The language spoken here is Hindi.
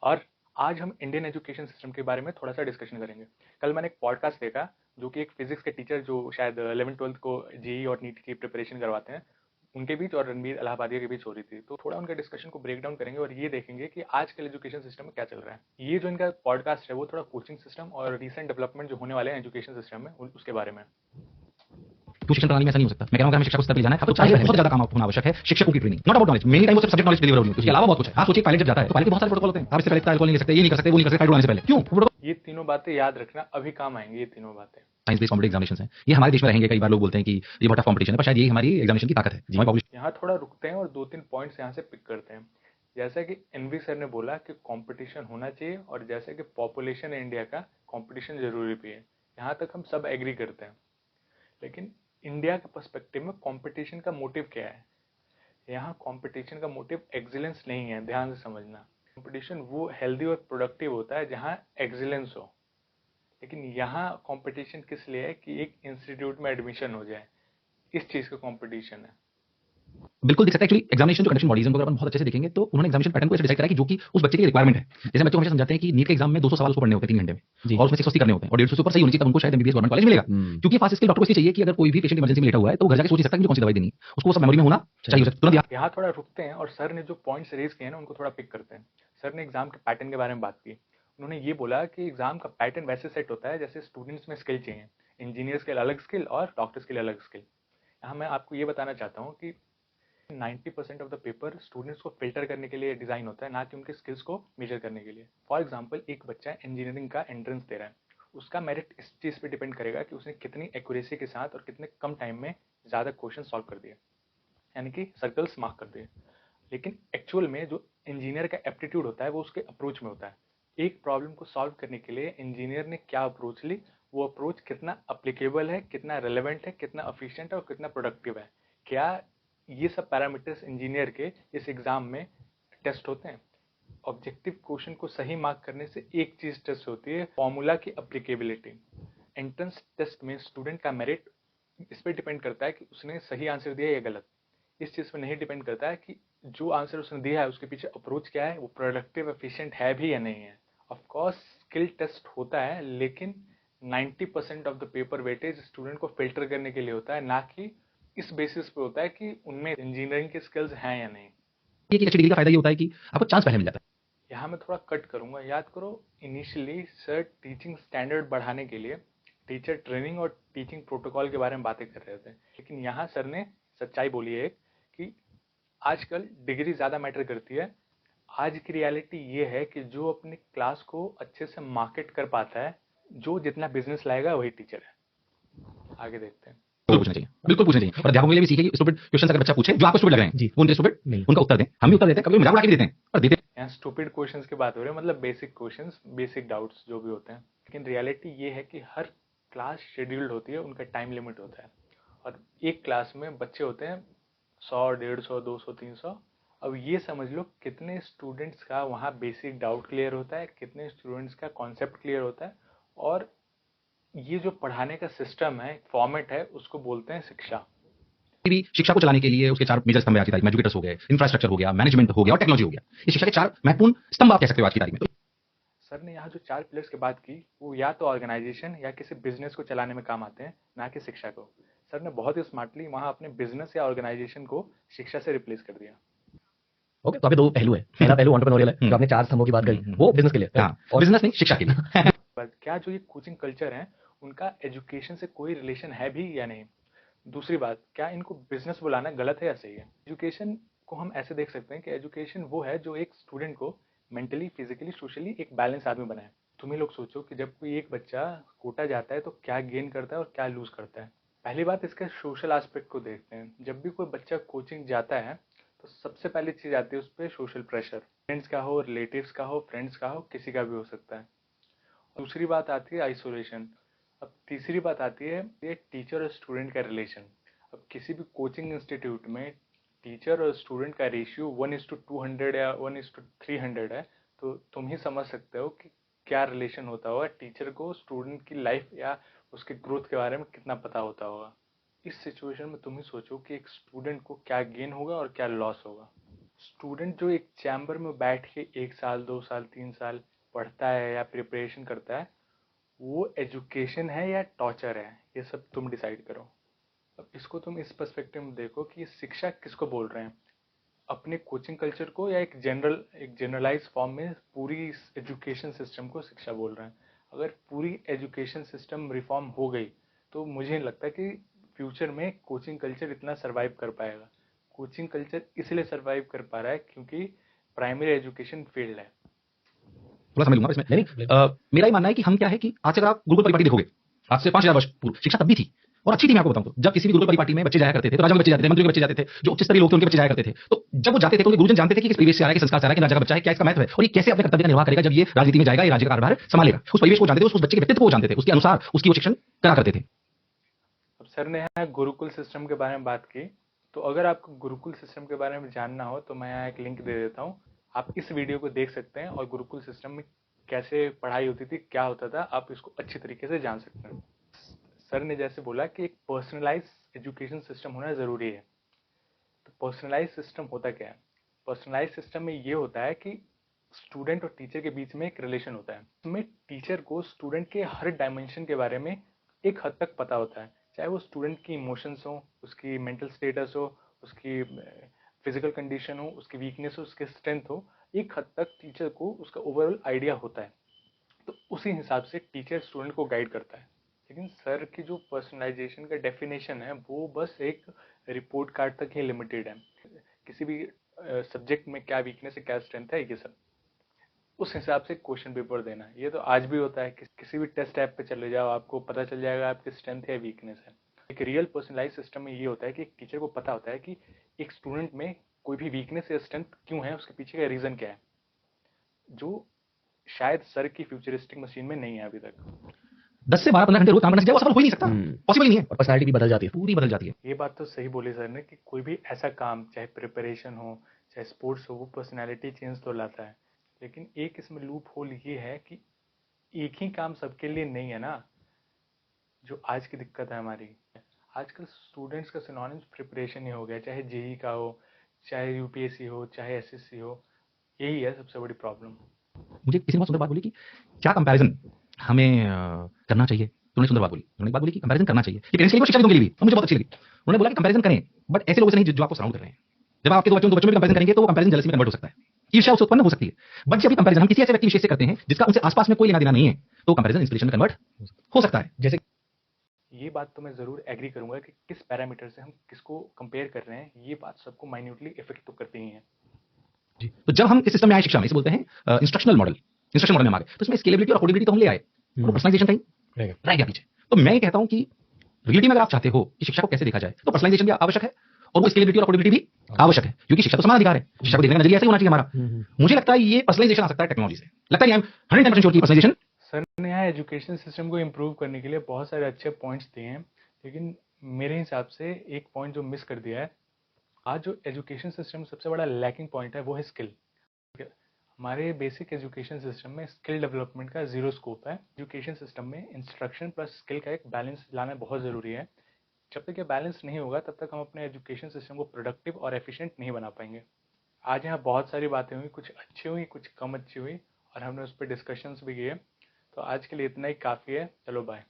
और आज हम इंडियन एजुकेशन सिस्टम के बारे में थोड़ा सा डिस्कशन करेंगे। कल मैंने एक पॉडकास्ट देखा जो कि एक फिजिक्स के टीचर जो शायद 11th-12th को जेई और नीट की प्रिपरेशन करवाते हैं, उनके बीच और रणबीर इलाहाबादिया के बीच हो रही थी। तो थोड़ा उनका डिस्कशन को ब्रेक डाउन करेंगे और ये देखेंगे कि आजकल एजुकेशन सिस्टम में क्या चल रहा है। ये जो इनका पॉडकास्ट है वो थोड़ा कोचिंग सिस्टम और रिसेंट डेवलपमेंट जो होने वाले हैं एजुकेशन सिस्टम में उसके बारे में। तो शिक्षण प्रणाली में ऐसा नहीं हो सकता। मैं कह रहा हूँ हमें शिक्षा को स्तर पे ले जाना है, आपको चाहिए बहुत ज्यादा काम होना आवश्यक है। शिक्षकों की training, not about knowledge, many time वो सिर्फ सब्जेक्ट नॉलेज डिलीवर होनी है, उसके अलावा बहुत कुछ है। आप सोचिए पायलट जब जाता है तो पायलट के बहुत सारे प्रोटोकॉल होते हैं। आप इससे पहले अल्कोहल नहीं ले सकते, ये नहीं कर सकते, वो नहीं कर सकते, फ्लाइट उड़ाने से पहले। क्यों? ये तीनों बातें याद रखना अभी काम आएंगी। ये तीनों बातें साइंस बेस्ड कॉम्पिटिटिव एग्जामिनेशंस हैं, ये हमारे देश में रहेंगे। कई बार लोग बोलते हैं कि ये बहुत टफ कॉम्पिटिशन है, पर शायद ये हमारी एग्जामिनेशन की ताकत है। यहाँ थोड़ा रुकते हैं और 2-3 पॉइंट्स यहाँ से पिक करते हैं। जैसा कि एनवी सर ने बोला कि कंपटीशन होना चाहिए, और जैसे कि पॉपुलेशन है इंडिया का, कंपटीशन जरूरी भी है। यहाँ तक हम सब एग्री करते हैं। लेकिन इंडिया के पर्सपेक्टिव में कंपटीशन का मोटिव क्या है? यहाँ कंपटीशन का मोटिव एक्सीलेंस नहीं है, ध्यान से समझना। कंपटीशन वो हेल्दी और प्रोडक्टिव होता है जहाँ एक्सीलेंस हो। लेकिन यहाँ कंपटीशन किस लिए है? कि एक इंस्टीट्यूट में एडमिशन हो जाए, इस चीज का कंपटीशन है। बिल्कुल दिख सकता है। एक्चुअली एग्जामिनेशन जो कंडक्शन बॉडीज हैं, अगर अपन बहुत अच्छे से देखेंगे तो उन्होंने एग्जामिनेशन पैटर्न को ऐसे डिसाइड करा कि जो कि उस बच्चे की रिक्वायरमेंट है। जैसे बच्चों को हमेशा समझाते हैं कि नीट के एग्जाम में 200 सवाल उसको पढ़ने होते हैं 3 घंटे में, और उसमें 680 करने होते हैं, और 150 से ऊपर सही होनी चाहिए, तब उनको शायद एमबीबीएस गवर्नमेंट कॉलेज मिलेगा। क्योंकि फास्ट स्किल डॉक्टर को इसलिए चाहिए कि अगर कोई भी पेशेंट इमरजेंसी में लेटा हुआ है तो वो घर जाके सोच सकता है कि मुझे कौन सी दवाई देनी है, उसको वो सब मेमोरी में होना चाहिए तुरंत। यहाँ थोड़ा रुकते हैं और सर ने जो पॉइंट्स रेज किए हैं ना उनको थोड़ा पिक करते हैं। सर ने एग्जाम के पैटर्न के बारे में बात की। उन्होंने ये बोला कि एग्जाम का पैटर्न वैसे सेट होता है जैसे स्टूडेंट्स में स्किल चाहिए। इंजीनियर्स के लिए अलग स्किल और डॉक्टर्स के लिए अलग स्किल। यहाँ मैं आपको ये बताना चाहता हूँ कि 90% ऑफ द पेपर स्टूडेंट्स को फिल्टर करने के लिए डिजाइन होता है, ना कि उनके स्किल्स को मेजर करने के लिए। फॉर एग्जाम्पल, एक बच्चा इंजीनियरिंग का एंट्रेंस दे रहा है, उसका मेरिट इस चीज पे डिपेंड करेगा कि उसने कितनी एक्यूरेसी के साथ और कितने कम टाइम में ज्यादा क्वेश्चन सॉल्व कर दिए, यानी कि सर्कल्स मार्क कर दिए। लेकिन एक्चुअल में जो इंजीनियर का एप्टीट्यूड होता है वो उसके अप्रोच में होता है। एक प्रॉब्लम को सॉल्व करने के लिए इंजीनियर ने क्या अप्रोच ली, वो अप्रोच कितना अप्लीकेबल है, कितना रेलेवेंट है, कितना एफिशिएंट है और कितना प्रोडक्टिव है। क्या ये सब पैरामीटर्स इंजीनियर के इस एग्जाम में टेस्ट होते हैं? ऑब्जेक्टिव क्वेश्चन को सही मार्क करने से एक चीज टेस्ट होती है, फॉर्मूला की अप्लीकेबिलिटी। एंट्रेंस टेस्ट में स्टूडेंट का मेरिट इस पर डिपेंड करता है कि उसने सही आंसर दिया या गलत। इस चीज पर नहीं डिपेंड करता है कि जो आंसर उसने दिया है उसके पीछे अप्रोच क्या है, वो प्रोडक्टिव एफिशिएंट है भी या नहीं है। ऑफ कोर्स स्किल टेस्ट होता है, लेकिन 90% of the paper weightage student को फिल्टर करने के लिए होता है, ना कि इस बेसिस पे होता है कि उनमें इंजीनियरिंग के स्किल्स हैं या नहीं। ये कि अच्छी डिग्री का फायदा ये होता है कि आपको चांस पहले मिल जाता है। यहाँ मैं थोड़ा कट करूंगा। याद करो, इनिशियली सर टीचिंग स्टैंडर्ड बढ़ाने के लिए टीचर ट्रेनिंग और टीचिंग प्रोटोकॉल के बारे में बातें कर रहे थे। लेकिन यहाँ सर ने सच्चाई बोली है कि आजकल डिग्री ज्यादा मैटर करती है। आज की रियलिटी ये है कि जो अपनी क्लास को अच्छे से मार्केट कर पाता है, जो जितना बिजनेस लाएगा वही टीचर है। आगे देखते हैं। पूछना चाहिए, बिल्कुल पूछना चाहिए। और अध्यापकों के लिए भी सीखे कि स्टूपिड क्वेश्चन अगर बच्चा पूछे जो आपको स्टूपिड लग रहे हैं, वो उनके स्टूपिड नहीं, उनका उत्तर दें। हम भी उत्तर देते हैं, कभी मजाक उड़ा के भी देते हैं, पर देते हैं। यहाँ स्टूपिड क्वेश्चंस की बात हो रही है, मतलब बेसिक क्वेश्चंस, बेसिक डाउट्स जो भी होते हैं। लेकिन रियलिटी ये है कि हर क्लास शेड्यूल्ड होती है, उनका टाइम लिमिट होता है, और एक क्लास में बच्चे होते हैं 100, 150, 200, 300। अब ये समझ लो कितने स्टूडेंट्स का वहाँ बेसिक डाउट क्लियर होता है, कितने स्टूडेंट्स का कॉन्सेप्ट क्लियर होता है। और ये जो पढ़ाने का सिस्टम है, फॉर्मेट है, उसको बोलते हैं शिक्षा। भी शिक्षा को चलाने के लिए उसके 4 मेजर स्तंभ आज की तारीख में एजुकेटर्स हो गए, इंफ्रास्ट्रक्चर हो गया, मैनेजमेंट हो गया और टेक्नोलॉजी हो गया। ये शिक्षा के 4 महत्वपूर्ण स्तंभ आप कह सकते हो आज की तारीख में। सर ने यहाँ जो 4 पिलर्स की बात की, वो या तो ऑर्गेनाइजेशन या किसी बिजनेस को चलाने में काम आते हैं, ना कि शिक्षा को। सर ने बहुत ही स्मार्टली वहाँ अपने बिजनेस या ऑर्गेनाइजेशन को शिक्षा से रिप्लेस कर दिया। ओके, तो अभी 2 पहलू है। पहला पहलू एंटरप्रेन्योरियल है, जो आपने 4 स्तंभों की बात करी, वो बिजनेस के लिए, हां, और बिजनेस नहीं, शिक्षा के लिए। पर क्या जो ये कोचिंग कल्चर है, उनका एजुकेशन से कोई रिलेशन है भी या नहीं? दूसरी बात, क्या इनको बिजनेस बुलाना गलत है या सही है? एजुकेशन को हम ऐसे देख सकते हैं कि एजुकेशन वो है जो एक स्टूडेंट को मेंटली, फिजिकली, सोशली एक बैलेंस आदमी बनाए। तुम ही लोग सोचो कि जब कोई एक बच्चा कोटा जाता है तो क्या गेन करता है और क्या लूज करता है। पहली बात, इसके सोशल एस्पेक्ट को देखते हैं। जब भी कोई बच्चा कोचिंग जाता है तो सबसे पहली चीज आती है उस पर सोशल प्रेशर। फ्रेंड्स का हो, रिलेटिव्स का हो, फ्रेंड्स का हो, किसी का भी हो सकता है। दूसरी बात आती है आइसोलेशन। अब तीसरी बात आती है ये टीचर और स्टूडेंट का रिलेशन। अब किसी भी कोचिंग इंस्टीट्यूट में टीचर और स्टूडेंट का रेशियो 1:200 या 1:300 है, तो तुम ही समझ सकते हो कि क्या रिलेशन होता होगा। टीचर को स्टूडेंट की लाइफ या उसके ग्रोथ के बारे में कितना पता होता होगा। इस सिचुएशन में तुम ही सोचो कि एक स्टूडेंट को क्या गेन होगा और क्या लॉस होगा। स्टूडेंट जो एक चैम्बर में बैठ के 1 साल 2 साल 3 साल पढ़ता है या प्रिपरेशन करता है, वो एजुकेशन है या टॉर्चर है, ये सब तुम डिसाइड करो। अब इसको तुम इस पर्सपेक्टिव में देखो कि शिक्षा किसको बोल रहे हैं, अपने कोचिंग कल्चर को, या एक जनरलाइज फॉर्म में पूरी एजुकेशन सिस्टम को शिक्षा बोल रहे हैं। अगर पूरी एजुकेशन सिस्टम रिफॉर्म हो गई तो मुझे नहीं लगता कि फ्यूचर में कोचिंग कल्चर इतना सरवाइव कर पाएगा। कोचिंग कल्चर इसलिए सरवाइव कर पा रहा है क्योंकि प्राइमरी एजुकेशन फेल्ड है। थोड़ा समझ लूंगा इसमें। नहीं, मेरा ये मानना है कि हम क्या है कि आज से अगर आप गुरुकुल परिपाटी देखोगे, आज से 5000 वर्ष पूर्व शिक्षा तब भी थी, और अच्छी थी। मैं आपको बताऊं तो जब किसी भी गुरुकुल परिपाटी में बच्चे जाया करते थे, तो राजाओं के बच्चे जाते थे, मंत्रियों के बच्चे जाते थे, जो उच्च स्तरीय लोग थे उनके बच्चे जाया करते थे। तो जब वो जाते थे तो उनके गुरुजन जानते थे कि किस परिवेश से आ रहा है, किस संस्कार से आ रहा है, किस राजा का बच्चा है, क्या इसका महत्व है और ये कैसे अपने कर्तव्य का निर्वाह करेगा जब ये राजनीति में जाएगा, ये राज्य का कारभार संभालेगा। उस परिवेश को जानते थे, उस बच्चे के व्यक्तित्व को जानते थे, उसके अनुसार उसकी वो शिक्षण करा करते थे। अब सर ने यहाँ गुरुकुल सिस्टम के बारे में बात की, तो अगर आपको गुरुकुल सिस्टम के बारे में जानना हो तो मैं यहाँ एक लिंक दे देता हूँ, आप इस वीडियो को देख सकते हैं और गुरुकुल सिस्टम में कैसे पढ़ाई होती थी, क्या होता था, आप इसको अच्छी तरीके से जान सकते हैं। सर ने जैसे बोला कि एक पर्सनलाइज एजुकेशन सिस्टम होना ज़रूरी है। तो पर्सनलाइज सिस्टम होता क्या है? पर्सनलाइज सिस्टम में ये होता है कि स्टूडेंट और टीचर के बीच में एक रिलेशन होता है। उसमें टीचर को स्टूडेंट के हर डायमेंशन के बारे में एक हद तक पता होता है, चाहे वो स्टूडेंट की इमोशंस हो, उसकी मेंटल स्टेटस हो, उसकी फिजिकल कंडीशन हो, उसकी वीकनेस हो, उसकी स्ट्रेंथ हो, एक हद तक टीचर को उसका ओवरऑल आइडिया होता है। तो उसी हिसाब से टीचर स्टूडेंट को गाइड करता है। लेकिन सर की जो पर्सनलाइजेशन का डेफिनेशन है वो बस एक रिपोर्ट कार्ड तक ही लिमिटेड है। किसी भी सब्जेक्ट में क्या वीकनेस है, क्या स्ट्रेंथ है, ये सब उस हिसाब से क्वेश्चन पेपर देना। ये तो आज भी होता है, किसी भी टेस्ट ऐप पे चले जाओ, आपको पता चल जाएगा आपकी स्ट्रेंथ है, वीकनेस है। एक रियल पर्सनलाइज सिस्टम में ये होता है कि एक टीचर को पता होता है कि एक स्टूडेंट में कोई भी वीकनेस या स्ट्रेंथ क्यों है, उसके पीछे का रीजन क्या है, जो शायद सर की फ्यूचरिस्टिक मशीन में नहीं है अभी तक। 10 से 12-15 घंटे रोज काम करने से क्या वो सफल हो ही नहीं सकता, पॉसिबल ही नहीं है। और पर्सनालिटी भी बदल जाती है, पूरी बदल जाती है। ये बात तो सही बोली सर ने कि कोई भी ऐसा काम, चाहे प्रिपरेशन हो, चाहे स्पोर्ट्स हो, वो पर्सनैलिटी चेंज तो लाता है। लेकिन एक इसमें लूप होल ये है कि एक ही काम सबके लिए नहीं है ना, जो आज की दिक्कत है हमारी। आजकल स्टूडेंट्स का सिनोनिम्स प्रिपरेशन ही हो गया, चाहे जेई का हो, चाहे यूपीएससी हो, चाहे एसएससी हो, यही है सबसे बड़ी प्रॉब्लम। मुझे किसी ने बहुत सुंदर बात बोली कि क्या कंपैरिजन हमें करना चाहिए। तो उन्होंने सुंदर बात बोली, उन्होंने एक बात बोली कि कंपैरिजन करना चाहिए। ये पेरेंट्स के लिए, शिक्षाविदों के लिए भी, और मुझे बहुत अच्छी लगी। उन्होंने बोला कि कंपैरिजन करें, बट ऐसे लोगों से नहीं जो आपको सराउंड कर रहे हैं। जब आप आपके दो बच्चों में कंपैरिजन करेंगे तो वो कंपैरिजन जेलसी में कन्वर्ट हो सकता है, ईर्ष्या उससे उत्पन्न हो सकती है। बट जब भी कंपैरिजन हम किसी ऐसे व्यक्ति विशेष से करते हैं जिसका उनसे आसपास में कोई लेना देना नहीं है, तो कंपैरिजन इंस्पिरेशन में कन्वर्ट हो सकता है। जैसे ये बात तो मैं ज़रूर एग्री करूंगा कि किस पैरामीटर से हम किसको कंपेयर कर रहे हैं, ये बात सबको माइन्यूटली इफेक्ट तो करती ही है। जी। तो जब हम इस सिस्टम में आए शिक्षा में, इसे बोलते हैं इंस्ट्रक्शनल मॉडल, इंस्ट्रक्शन मॉडल में आ गए, तो इसमें स्केलेबिलिटी और अफोर्डेबिलिटी तो हम ले आए, और पर्सनलाइजेशन कहीं रह गया पीछे। तो मैं ये कहता हूं कि रियलिटी में अगर आप चाहते हो कि शिक्षा को कैसे देखा जाए, तो पर्सनलाइजेशन भी आवश्यक है और वो स्केलेबिलिटी और अफोर्डेबिलिटी भी आवश्यक है, क्योंकि शिक्षा तो समान अधिकार है। शिक्षा को देखने का नजरिया ऐसे ही होना चाहिए हमारा। मुझे लगता है ये पर्सनलाइजेशन आ सकता है टेक्नोलॉजी से। लगता है 110% श्योर की पर्सनलाइजेशन। सर ने यहाँ एजुकेशन सिस्टम को इम्प्रूव करने के लिए बहुत सारे अच्छे पॉइंट्स दिए हैं, लेकिन मेरे हिसाब से एक पॉइंट जो मिस कर दिया है, आज जो एजुकेशन सिस्टम सबसे बड़ा लैकिंग पॉइंट है वो है स्किल। हमारे बेसिक एजुकेशन सिस्टम में स्किल डेवलपमेंट का जीरो स्कोप है। एजुकेशन सिस्टम में इंस्ट्रक्शन प्लस स्किल का एक बैलेंस लाना बहुत ज़रूरी है। जब तक ये बैलेंस नहीं होगा तब तक हम अपने एजुकेशन सिस्टम को प्रोडक्टिव और एफिशिएंट नहीं बना पाएंगे। आज यहाँ बहुत सारी बातें हुई, कुछ अच्छी हुई, कुछ कम अच्छी हुई, और हमने उस पर डिस्कशंस भी किए। तो आज के लिए इतना ही काफ़ी है। चलो बाय।